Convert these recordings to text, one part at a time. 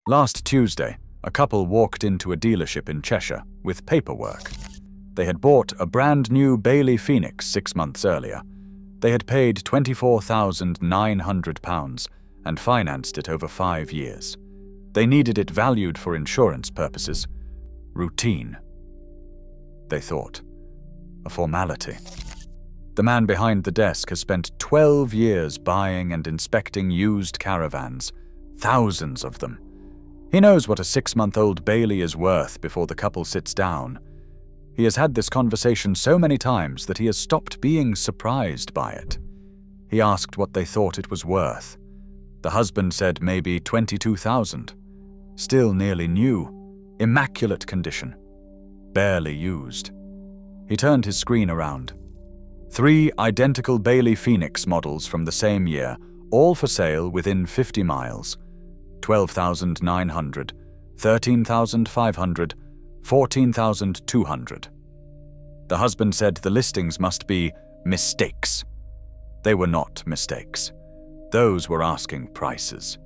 Last Tuesday, a couple walked into a dealership in Cheshire with paperwork. They had bought a brand new Bailey Phoenix 6 months earlier. They had paid £24,900 and financed it over 5 years. They needed it valued for insurance purposes. Routine, they thought. A formality. The man behind the desk has spent 12 years buying and inspecting used caravans, thousands of them. He knows what a 6-month-old Bailey is worth before the couple sits down. He has had this conversation so many times that he has stopped being surprised by it. He asked what they thought it was worth. The husband said maybe 22,000. Still nearly new, immaculate condition, barely used. He turned his screen around. 3 identical Bailey Phoenix models from the same year, all for sale within 50 miles. 12,900, 13,500, 14,200. The husband said the listings must be mistakes. They were not mistakes. Those were asking prices.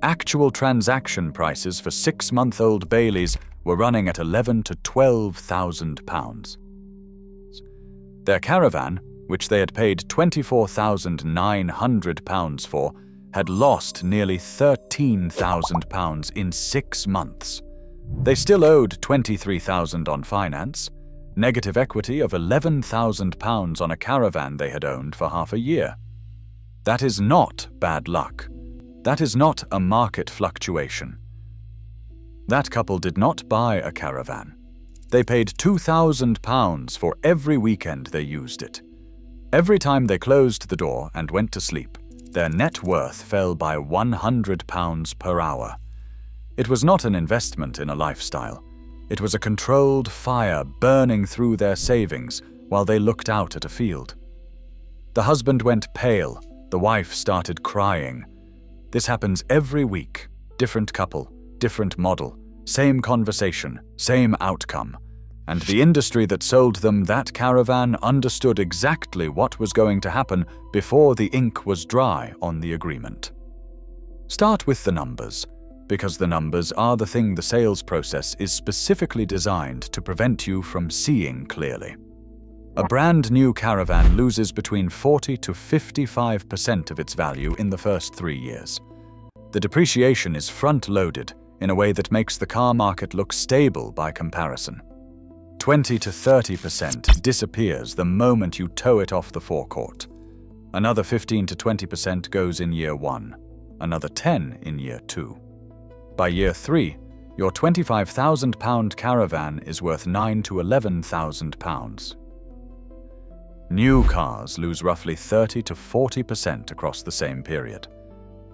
Actual transaction prices for 6-month-old Baileys were running at £11,000 to £12,000. Their caravan, which they had paid £24,900 for, had lost nearly £13,000 in 6 months. They still owed £23,000 on finance, negative equity of £11,000 on a caravan they had owned for half a year. That is not bad luck. That is not a market fluctuation. That couple did not buy a caravan. They paid £2,000 for every weekend they used it. Every time they closed the door and went to sleep, their net worth fell by £100 per hour. It was not an investment in a lifestyle. It was a controlled fire burning through their savings while they looked out at a field. The husband went pale. The wife started crying. This happens every week. Different couple, different model, same conversation, same outcome. And the industry that sold them that caravan understood exactly what was going to happen before the ink was dry on the agreement. Start with the numbers, because the numbers are the thing the sales process is specifically designed to prevent you from seeing clearly. A brand new caravan loses between 40 to 55% of its value in the first 3 years. The depreciation is front-loaded in a way that makes the car market look stable by comparison. 20 to 30% disappears the moment you tow it off the forecourt. Another 15 to 20% goes in year 1, another 10 in year 2. By year 3, your £25,000 caravan is worth £9,000 to £11,000. New cars lose roughly 30 to 40% across the same period.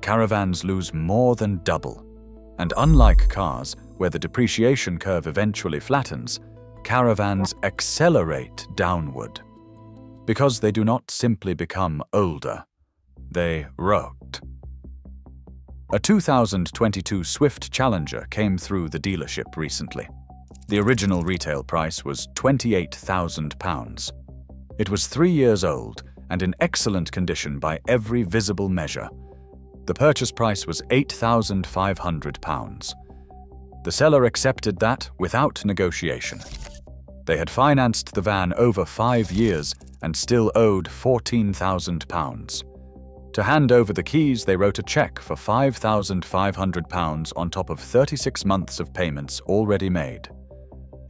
Caravans lose more than double. And unlike cars, where the depreciation curve eventually flattens, caravans accelerate downward. Because they do not simply become older, they rot. A 2022 Swift Challenger came through the dealership recently. The original retail price was £28,000. It was 3 years old and in excellent condition by every visible measure. The purchase price was £8,500. The seller accepted that without negotiation. They had financed the van over 5 years and still owed £14,000. To hand over the keys, they wrote a cheque for £5,500 on top of 36 months of payments already made.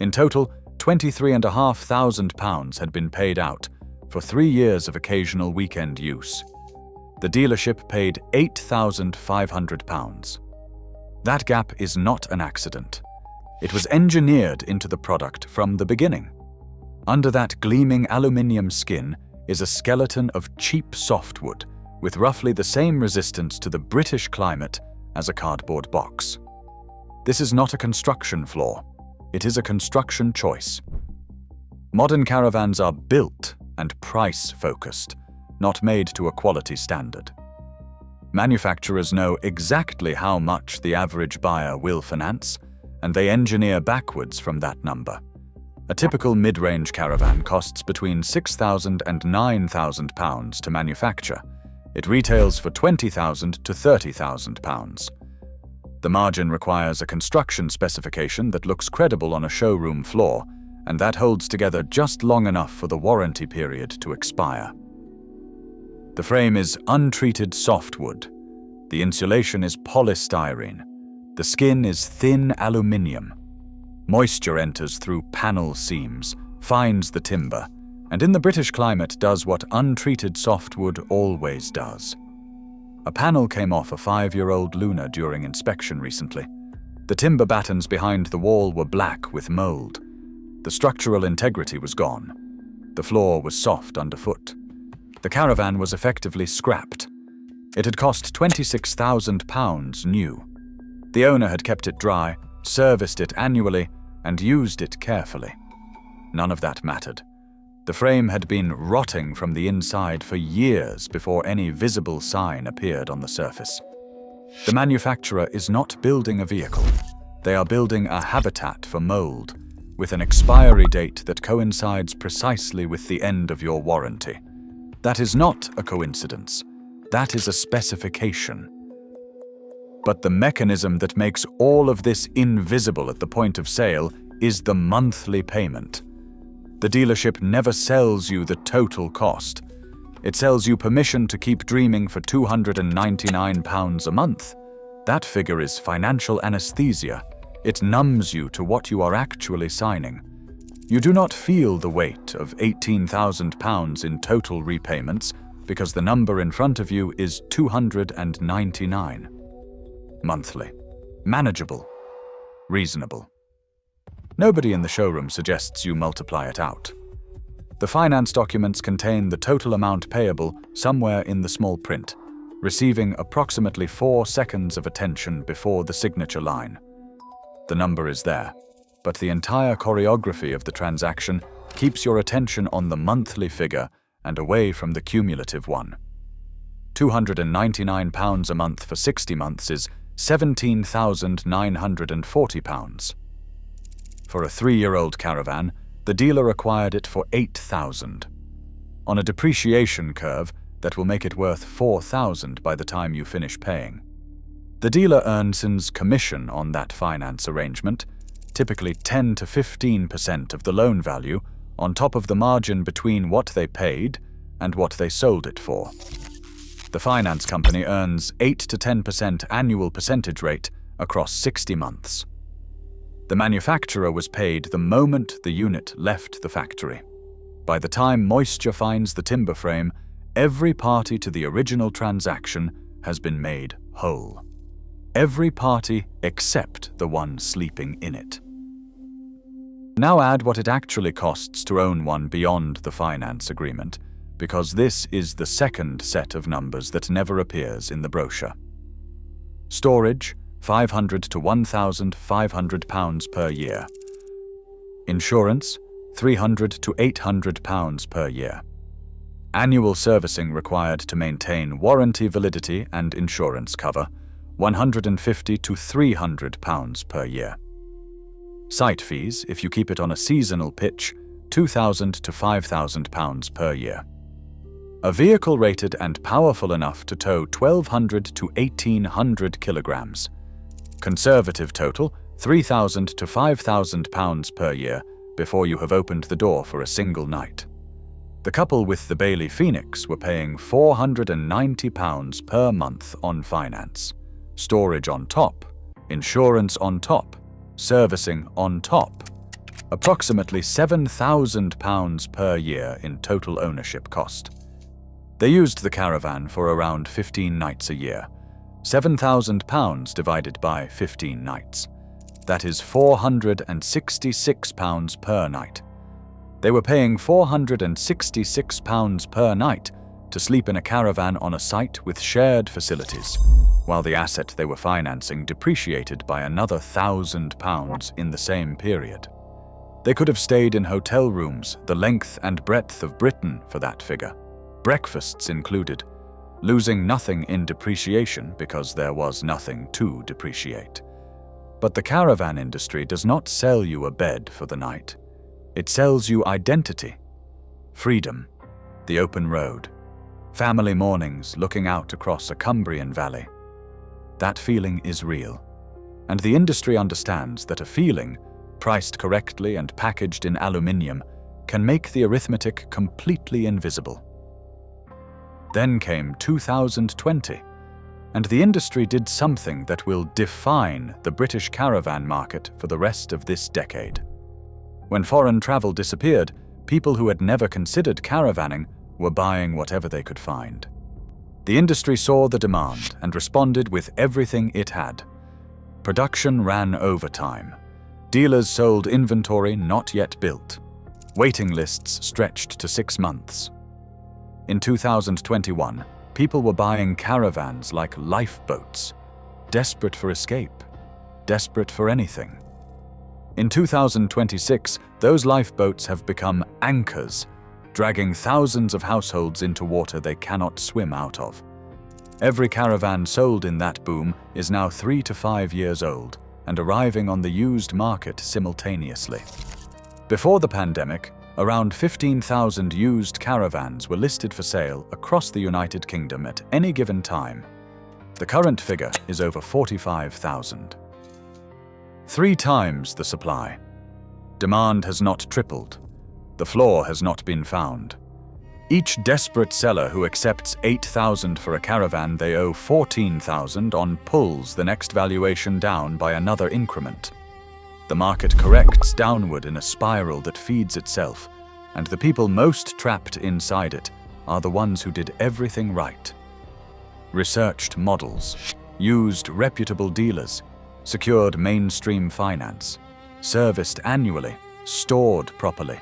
In total, £23,500 had been paid out for 3 years of occasional weekend use. The dealership paid £8,500. That gap is not an accident. It was engineered into the product from the beginning. Under that gleaming aluminium skin is a skeleton of cheap softwood with roughly the same resistance to the British climate as a cardboard box. This is not a construction flaw. It is a construction choice. Modern caravans are built and price-focused, not made to a quality standard. Manufacturers know exactly how much the average buyer will finance, and they engineer backwards from that number. A typical mid-range caravan costs between £6,000 and £9,000 to manufacture. It retails for £20,000 to £30,000. The margin requires a construction specification that looks credible on a showroom floor, and that holds together just long enough for the warranty period to expire. The frame is untreated softwood. The insulation is polystyrene. The skin is thin aluminium. Moisture enters through panel seams, finds the timber, and in the British climate does what untreated softwood always does. A panel came off a 5-year-old Luna during inspection recently. The timber battens behind the wall were black with mold. The structural integrity was gone. The floor was soft underfoot. The caravan was effectively scrapped. It had cost £26,000 new. The owner had kept it dry, serviced it annually, and used it carefully. None of that mattered. The frame had been rotting from the inside for years before any visible sign appeared on the surface. The manufacturer is not building a vehicle. They are building a habitat for mold, with an expiry date that coincides precisely with the end of your warranty. That is not a coincidence. That is a specification. But the mechanism that makes all of this invisible at the point of sale is the monthly payment. The dealership never sells you the total cost. It sells you permission to keep dreaming for £299 a month. That figure is financial anesthesia. It numbs you to what you are actually signing. You do not feel the weight of £18,000 in total repayments because the number in front of you is £299. Monthly. Manageable. Reasonable. Nobody in the showroom suggests you multiply it out. The finance documents contain the total amount payable somewhere in the small print, receiving approximately 4 seconds of attention before the signature line. The number is there, but the entire choreography of the transaction keeps your attention on the monthly figure and away from the cumulative one. £299 a month for 60 months is £17,940. For a 3-year-old caravan, the dealer acquired it for £8,000. On a depreciation curve that will make it worth £4,000 by the time you finish paying. The dealer earns commission on that finance arrangement, typically 10 to 15% of the loan value, on top of the margin between what they paid and what they sold it for. The finance company earns 8 to 10% annual percentage rate across 60 months. The manufacturer was paid the moment the unit left the factory. By the time moisture finds the timber frame, every party to the original transaction has been made whole. Every party except the one sleeping in it. Now add what it actually costs to own one beyond the finance agreement, because this is the second set of numbers that never appears in the brochure. Storage, £500 to £1,500 per year. Insurance, £300 to £800 per year. Annual servicing required to maintain warranty validity and insurance cover, £150 to £300 per year. Site fees, if you keep it on a seasonal pitch, £2,000 to £5,000 per year. A vehicle rated and powerful enough to tow 1,200 to 1,800 kilograms. Conservative total, £3,000 to £5,000 per year before you have opened the door for a single night. The couple with the Bailey Phoenix were paying £490 per month on finance. Storage on top, insurance on top, servicing on top. Approximately £7,000 per year in total ownership cost. They used the caravan for around 15 nights a year. £7,000 divided by 15 nights. That is £466 per night. They were paying £466 per night to sleep in a caravan on a site with shared facilities, while the asset they were financing depreciated by another £1,000 in the same period. They could have stayed in hotel rooms the length and breadth of Britain for that figure, breakfasts included, losing nothing in depreciation because there was nothing to depreciate. But the caravan industry does not sell you a bed for the night. It sells you identity, freedom, the open road, family mornings looking out across a Cumbrian valley. That feeling is real. And the industry understands that a feeling, priced correctly and packaged in aluminium, can make the arithmetic completely invisible. Then came 2020, and the industry did something that will define the British caravan market for the rest of this decade. When foreign travel disappeared, people who had never considered caravanning were buying whatever they could find. The industry saw the demand and responded with everything it had. Production ran overtime. Dealers sold inventory not yet built. Waiting lists stretched to 6 months. In 2021, people were buying caravans like lifeboats, desperate for escape, desperate for anything. In 2026, those lifeboats have become anchors, dragging thousands of households into water they cannot swim out of. Every caravan sold in that boom is now 3 to 5 years old and arriving on the used market simultaneously. Before the pandemic, around 15,000 used caravans were listed for sale across the United Kingdom at any given time. The current figure is over 45,000. 3 times the supply. Demand has not tripled. The floor has not been found. Each desperate seller who accepts $8,000 for a caravan they owe $14,000 on pulls the next valuation down by another increment. The market corrects downward in a spiral that feeds itself, and the people most trapped inside it are the ones who did everything right. Researched models, used reputable dealers, secured mainstream finance, serviced annually, stored properly.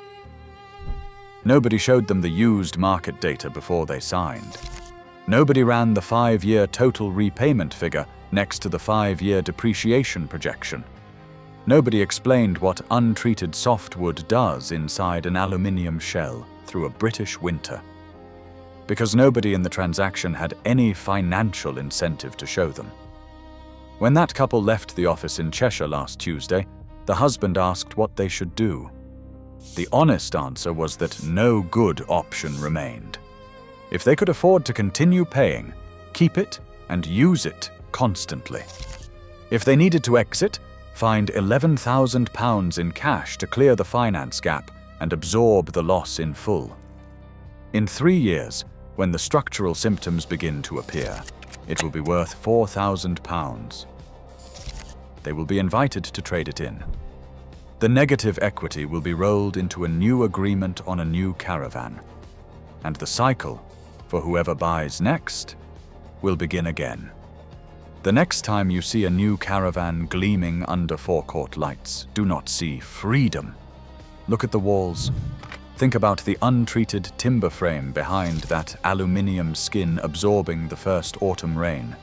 Nobody showed them the used market data before they signed. Nobody ran the 5-year total repayment figure next to the 5-year depreciation projection. Nobody explained what untreated softwood does inside an aluminium shell through a British winter. Because nobody in the transaction had any financial incentive to show them. When that couple left the office in Cheshire last Tuesday, the husband asked what they should do. The honest answer was that no good option remained. If they could afford to continue paying, keep it and use it constantly. If they needed to exit, find £11,000 in cash to clear the finance gap and absorb the loss in full. In 3 years, when the structural symptoms begin to appear, it will be worth £4,000. They will be invited to trade it in. The negative equity will be rolled into a new agreement on a new caravan, and the cycle, for whoever buys next, will begin again. The next time you see a new caravan gleaming under forecourt lights, do not see freedom. Look at the walls. Think about the untreated timber frame behind that aluminium skin absorbing the first autumn rain.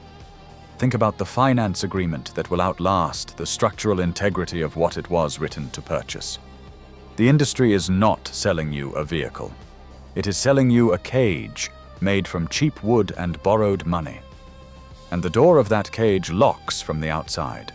Think about the finance agreement that will outlast the structural integrity of what it was written to purchase. The industry is not selling you a vehicle. It is selling you a cage made from cheap wood and borrowed money. And the door of that cage locks from the outside.